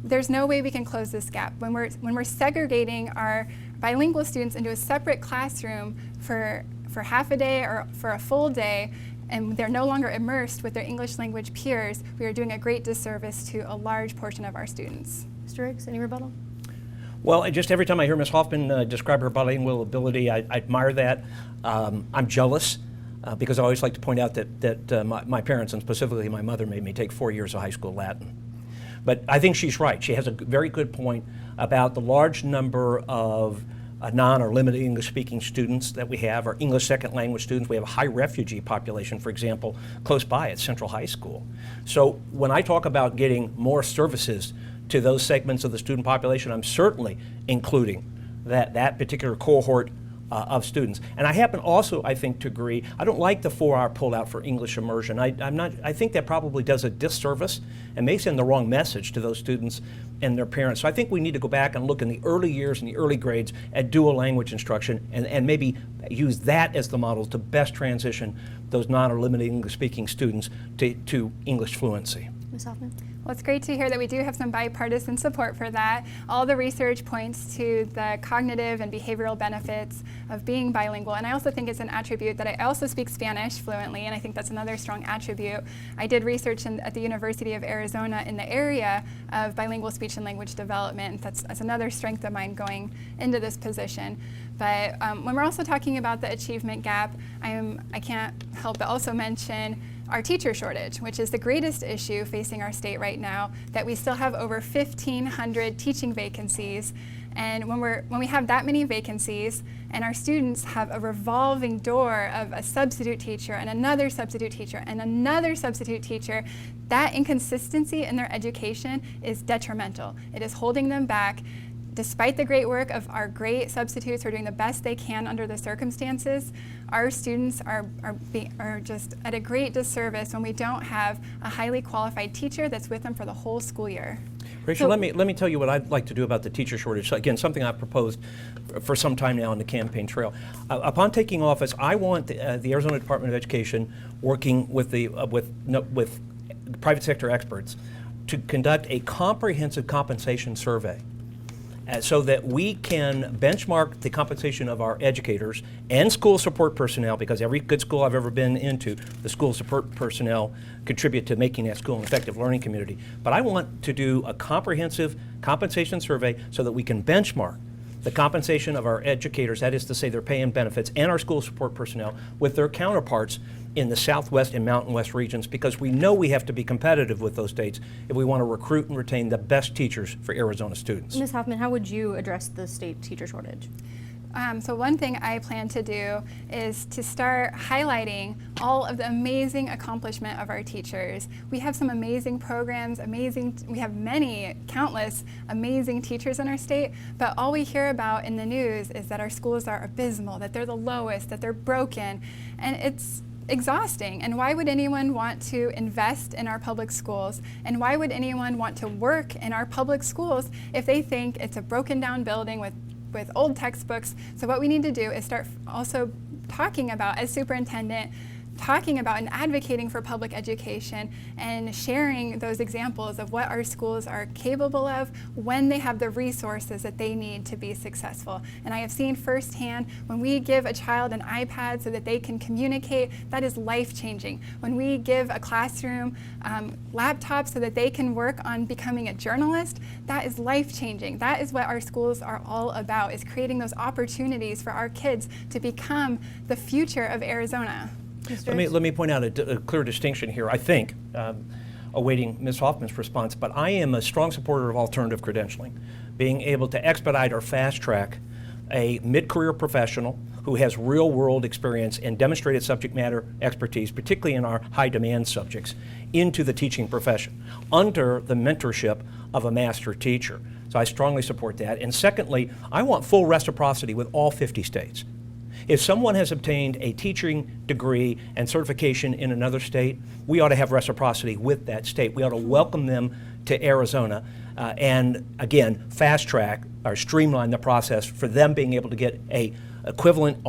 there's no way we can close this gap. When we're segregating our bilingual students into a separate classroom for half a day or for a full day, and they're no longer immersed with their English language peers, we are doing a great disservice to a large portion of our students. Mr. Riggs, any rebuttal? Well, just every time I hear Ms. Hoffman describe her bilingual ability, I admire that. I'm jealous because I always like to point out that my parents, and specifically my mother, made me take 4 years of high school Latin. But I think she's right. She has a very good point about the large number of non or limited English speaking students that we have, or English second language students. We have a high refugee population, for example, close by at Central High School. So when I talk about getting more services to those segments of the student population, I'm certainly including that particular cohort of students. And I happen also, I think, to agree, I don't like the 4-hour pullout for English immersion. I think that probably does a disservice and may send the wrong message to those students and their parents. So I think we need to go back and look in the early years and the early grades at dual language instruction and maybe use that as the model to best transition those non or limited English speaking students to English fluency. Ms. Hoffman? Well, it's great to hear that we do have some bipartisan support for that. All the research points to the cognitive and behavioral benefits of being bilingual, and I also think it's an attribute that I also speak Spanish fluently, and I think that's another strong attribute. I did research at the University of Arizona in the area of bilingual speech and language development. That's another strength of mine going into this position. But when we're also talking about the achievement gap, I can't help but also mention our teacher shortage, which is the greatest issue facing our state right now, that we still have over 1,500 teaching vacancies. And when we have that many vacancies and our students have a revolving door of a substitute teacher and another substitute teacher and another substitute teacher, that inconsistency in their education is detrimental. It is holding them back. Despite the great work of our great substitutes who are doing the best they can under the circumstances, our students are just at a great disservice when we don't have a highly qualified teacher that's with them for the whole school year. Rachel, let me tell you what I'd like to do about the teacher shortage. Again, something I've proposed for some time now on the campaign trail. Upon taking office, I want the Arizona Department of Education working with private sector experts to conduct a comprehensive compensation survey, so that we can benchmark the compensation of our educators and school support personnel, because every good school I've ever been into, the school support personnel contribute to making that school an effective learning community. But I want to do a comprehensive compensation survey so that we can benchmark the compensation of our educators, that is to say their pay and benefits, and our school support personnel with their counterparts in the Southwest and Mountain West regions, because we know we have to be competitive with those states if we want to recruit and retain the best teachers for Arizona students. Ms. Hoffman, how would you address the state teacher shortage? So one thing I plan to do is to start highlighting all of the amazing accomplishment of our teachers. We have some amazing programs, we have countless amazing teachers in our state, but all we hear about in the news is that our schools are abysmal, that they're the lowest, that they're broken, and it's exhausting. And why would anyone want to invest in our public schools? And why would anyone want to work in our public schools if they think it's a broken down building with old textbooks? So what we need to do is start also talking about, as superintendent, talking about and advocating for public education and sharing those examples of what our schools are capable of when they have the resources that they need to be successful. And I have seen firsthand, when we give a child an iPad so that they can communicate, that is life-changing. When we give a classroom laptops so that they can work on becoming a journalist, that is life-changing. That is what our schools are all about, is creating those opportunities for our kids to become the future of Arizona. Let me point out a clear distinction here, I think, awaiting Ms. Hoffman's response, but I am a strong supporter of alternative credentialing, being able to expedite or fast track a mid-career professional who has real-world experience and demonstrated subject matter expertise, particularly in our high-demand subjects, into the teaching profession under the mentorship of a master teacher. So I strongly support that. And secondly, I want full reciprocity with all 50 states. If someone has obtained a teaching degree and certification in another state, we ought to have reciprocity with that state. We ought to welcome them to Arizona and, again, fast track or streamline the process for them being able to get a equivalent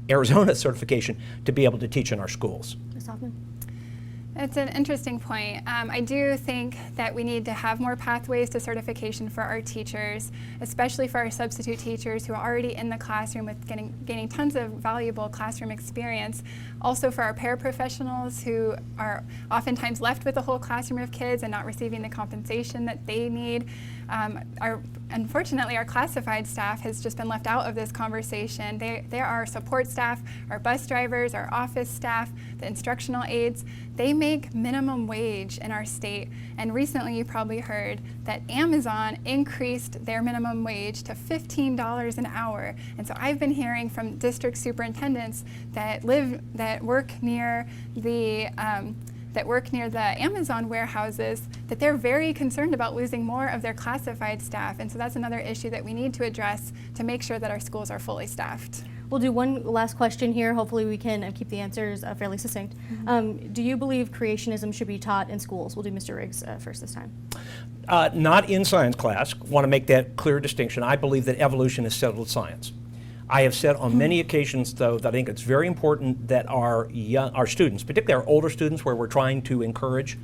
Arizona certification to be able to teach in our schools. Ms. Hoffman? It's an interesting point. I do think that we need to have more pathways to certification for our teachers, especially for our substitute teachers who are already in the classroom with gaining tons of valuable classroom experience. Also for our paraprofessionals who are oftentimes left with a whole classroom of kids and not receiving the compensation that they need. Unfortunately, our classified staff has just been left out of this conversation. There are support staff, our bus drivers, our office staff, the instructional aides. They make minimum wage in our state. And recently you probably heard that Amazon increased their minimum wage to $15 an hour. And so I've been hearing from district superintendents that work near the Amazon warehouses, that they're very concerned about losing more of their classified staff. And so that's another issue that we need to address to make sure that our schools are fully staffed. We'll do one last question here. Hopefully we can keep the answers fairly succinct. Do you believe creationism should be taught in schools? We'll do Mr. Riggs first this time. Not in science class. Want to make that clear distinction. I believe that evolution is settled science. I have said on many occasions, though, that I think it's very important that our students, particularly our older students, where we're trying to encourage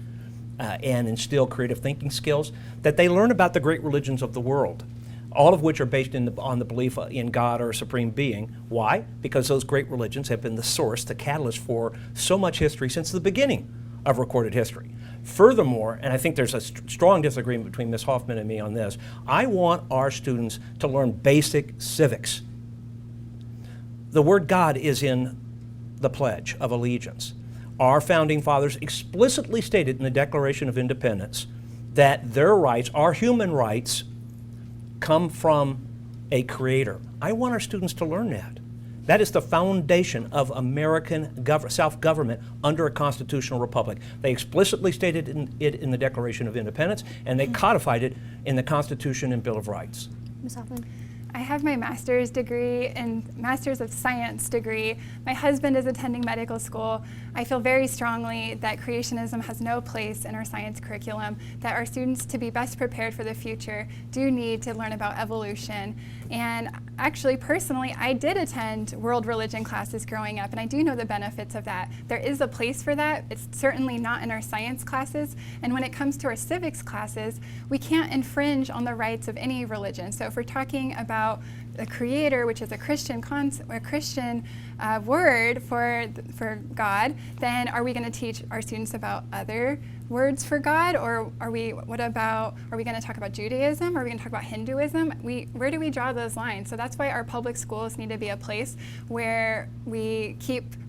and instill creative thinking skills, that they learn about the great religions of the world, all of which are based on the belief in God or a supreme being. Why? Because those great religions have been the source, the catalyst for so much history since the beginning of recorded history. Furthermore, and I think there's a strong disagreement between Ms. Hoffman and me on this, I want our students to learn basic civics. The word God is in the Pledge of Allegiance. Our founding fathers explicitly stated in the Declaration of Independence that their rights, our human rights, come from a creator. I want our students to learn that. That is the foundation of American self-government under a constitutional republic. They explicitly stated it in the Declaration of Independence, and they codified it in the Constitution and Bill of Rights. Ms. Hoffman? I have my master's degree and master's of science degree. My husband is attending medical school. I feel very strongly that creationism has no place in our science curriculum, that our students, to be best prepared for the future, do need to learn about evolution. And actually, personally, I did attend world religion classes growing up, and I do know the benefits of that. There is a place for that. It's certainly not in our science classes. And when it comes to our civics classes, we can't infringe on the rights of any religion. So if we're talking about the Creator, which is a Christian word for God, then are we going to teach our students about other words for God, or are we going to talk about Judaism? Are we going to talk about Hinduism? Where do we draw those lines? So that's why our public schools need to be a place where we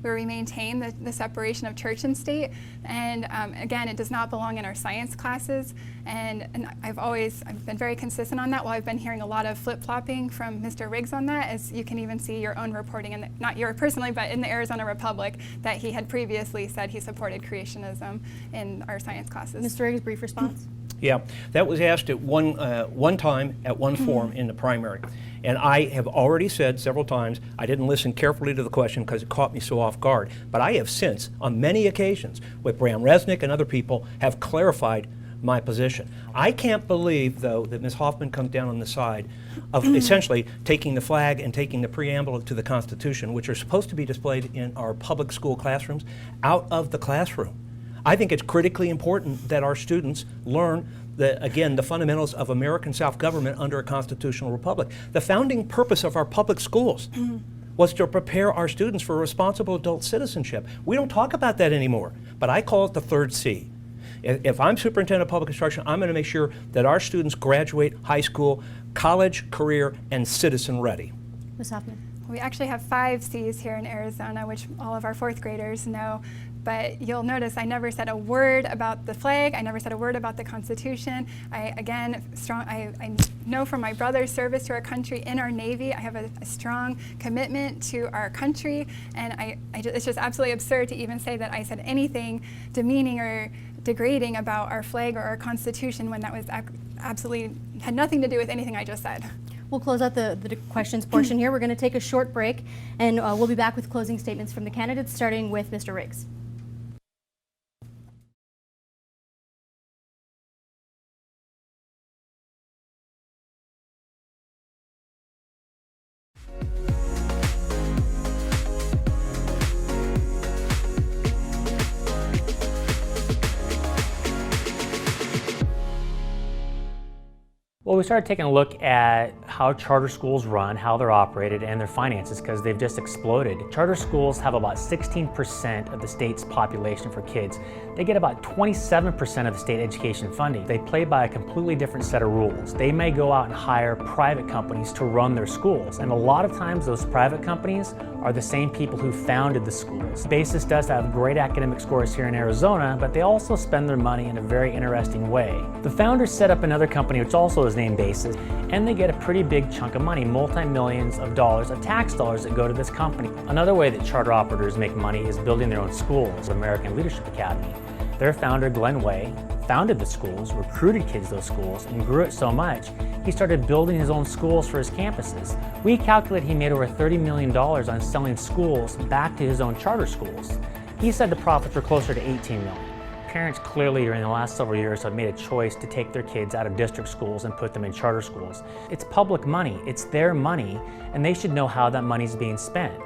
maintain the separation of church and state. And again, it does not belong in our science classes. And I've been very consistent on that. While I've been hearing a lot of flip-flopping from Mr. Riggs on that, as you can even see your own reporting, not your personally, but in the Arizona Republic, that he had previously said he supported creationism in our science classes. Mr. Riggs, brief response. Yeah, that was asked at one time at one forum in the primary. And I have already said several times, I didn't listen carefully to the question because it caught me so off guard. But I have since, on many occasions, with Bram Resnick and other people, have clarified my position. I can't believe, though, that Ms. Hoffman comes down on the side of essentially taking the flag and taking the preamble to the Constitution, which are supposed to be displayed in our public school classrooms, out of the classroom. I think it's critically important that our students learn again, the fundamentals of American self-government under a constitutional republic. The founding purpose of our public schools was to prepare our students for responsible adult citizenship. We don't talk about that anymore, but I call it the third C. If I'm superintendent of public instruction, I'm going to make sure that our students graduate high school, college, career, and citizen ready. Ms. Hoffman. We actually have 5 C's here in Arizona, which all of our 4th graders know. But you'll notice I never said a word about the flag. I never said a word about the Constitution. I know from my brother's service to our country in our Navy, I have a strong commitment to our country. And it's just absolutely absurd to even say that I said anything demeaning or degrading about our flag or our Constitution when that was absolutely had nothing to do with anything I just said. We'll close out the questions portion here. We're going to take a short break, and we'll be back with closing statements from the candidates, starting with Mr. Riggs. Well, we started taking a look at how charter schools run, how they're operated, and their finances, because they've just exploded. Charter schools have about 16% of the state's population for kids. They get about 27% of the state education funding. They play by a completely different set of rules. They may go out and hire private companies to run their schools, and a lot of times those private companies are the same people who founded the schools. Basis does have great academic scores here in Arizona, but they also spend their money in a very interesting way. The founders set up another company which also is named Basis, and they get a pretty big chunk of money, multi-millions of dollars of tax dollars that go to this company. Another way that charter operators make money is building their own schools, American Leadership Academy. Their founder, Glenn Way, founded the schools, recruited kids to those schools, and grew it so much, he started building his own schools for his campuses. We calculate he made over $30 million on selling schools back to his own charter schools. He said the profits were closer to $18 million. Parents clearly during the last several years have made a choice to take their kids out of district schools and put them in charter schools. It's public money, it's their money, and they should know how that money is being spent.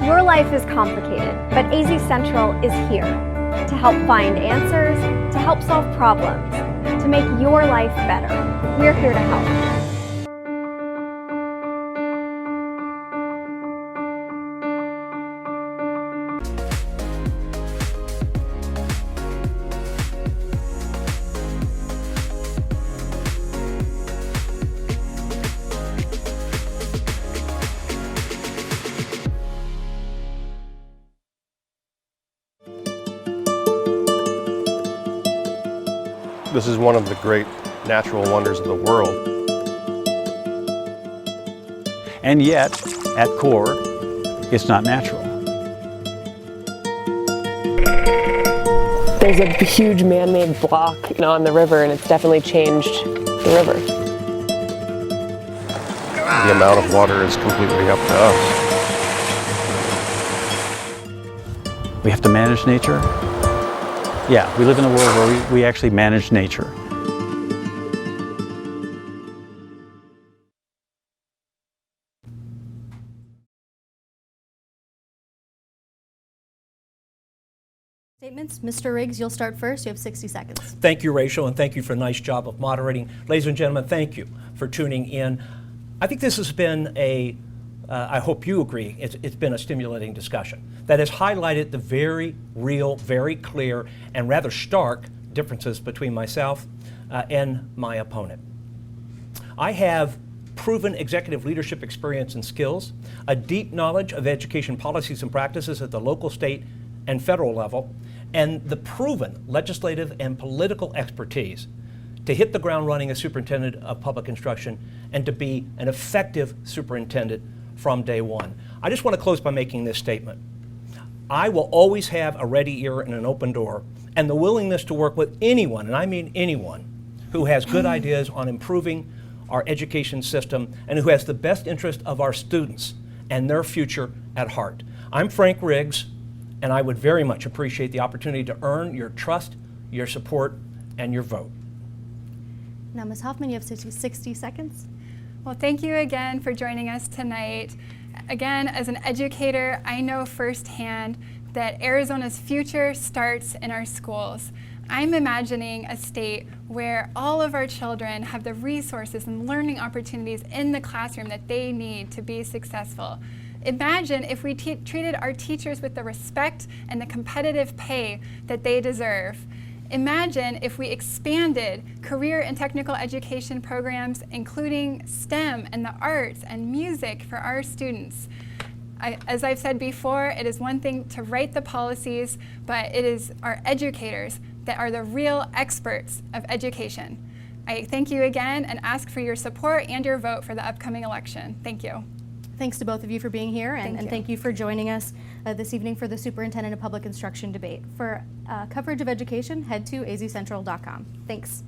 Your life is complicated, but AZ Central is here to help find answers, to help solve problems, to make your life better. We're here to help. This is one of the great natural wonders of the world. And yet, at core, it's not natural. There's a huge man-made block, on the river, and it's definitely changed the river. The amount of water is completely up to us. We have to manage nature. Yeah, we live in a world where we actually manage nature. Statements. Mr. Riggs, you'll start first. You have 60 seconds. Thank you, Rachel, and thank you for a nice job of moderating. Ladies and gentlemen, thank you for tuning in. I think this has been I hope you agree, it's been a stimulating discussion that has highlighted the very real, very clear, and rather stark differences between myself and my opponent. I have proven executive leadership experience and skills, a deep knowledge of education policies and practices at the local, state, and federal level, and the proven legislative and political expertise to hit the ground running as superintendent of public instruction and to be an effective superintendent from day one. I just want to close by making this statement. I will always have a ready ear and an open door and the willingness to work with anyone, and I mean anyone, who has good ideas on improving our education system and who has the best interest of our students and their future at heart. I'm Frank Riggs, and I would very much appreciate the opportunity to earn your trust, your support, and your vote. Now, Ms. Hoffman, you have 60 seconds. Well, thank you again for joining us tonight. Again, as an educator, I know firsthand that Arizona's future starts in our schools. I'm imagining a state where all of our children have the resources and learning opportunities in the classroom that they need to be successful. Imagine if we treated our teachers with the respect and the competitive pay that they deserve. Imagine if we expanded career and technical education programs, including STEM and the arts and music for our students. As I've said before, it is one thing to write the policies, but it is our educators that are the real experts of education. I thank you again and ask for your support and your vote for the upcoming election. Thank you. Thanks to both of you for being here, and thank you for joining us this evening for the Superintendent of Public Instruction debate. For coverage of education, head to azcentral.com. Thanks.